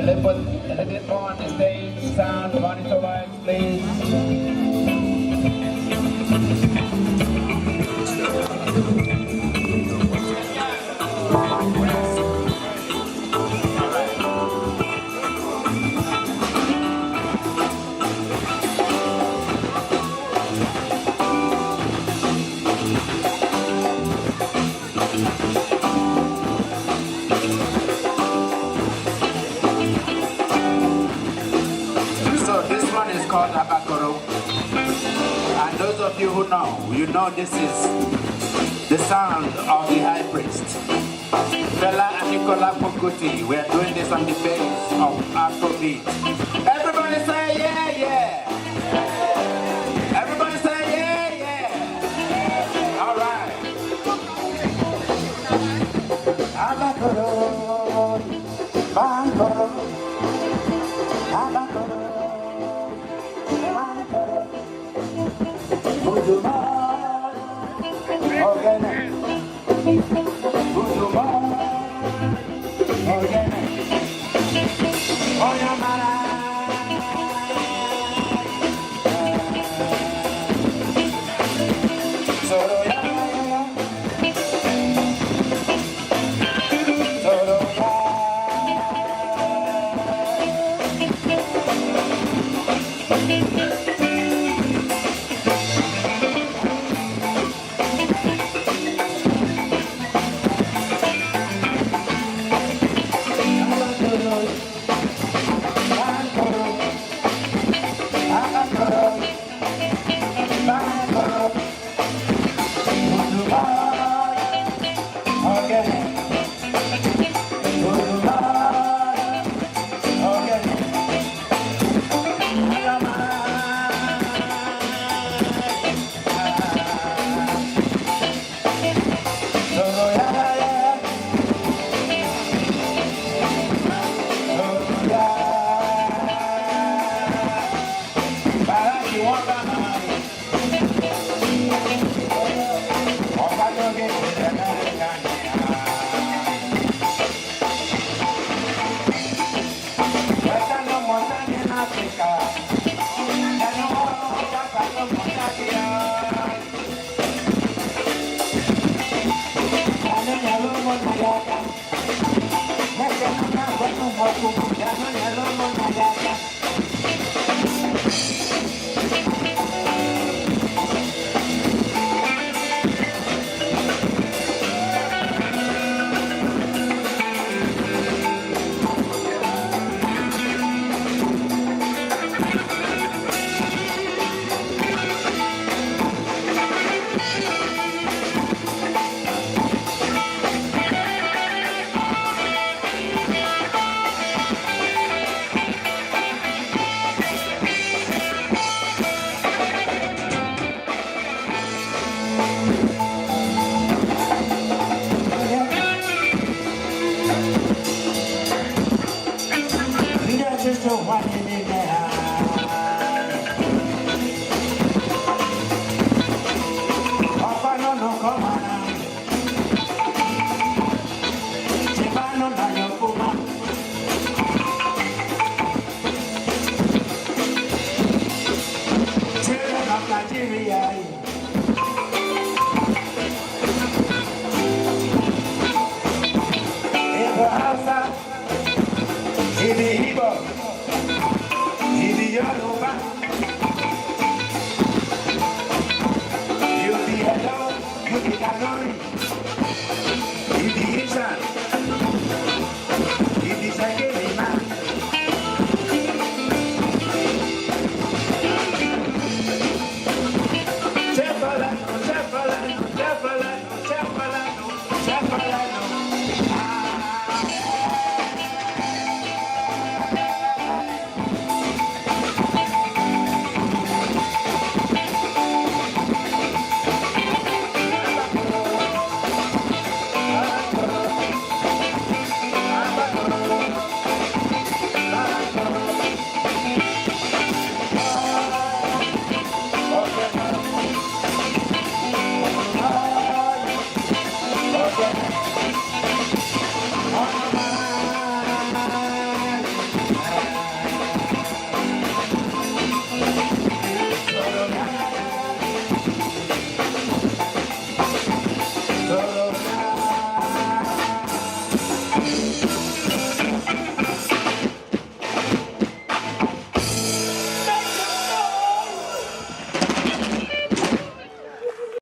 let's put a bit more on the stage. Sound, monitor lights, please. So this one is called Abakoro. And those of you who know, you know this is the sound of the high priest. Fela and Nicola Pokuti, we are doing this on the bass of Afrobeat. Everybody say yeah, yeah. Everybody say yeah, yeah. All right. Abakoro, Abakoro, Abakoro. Just don't want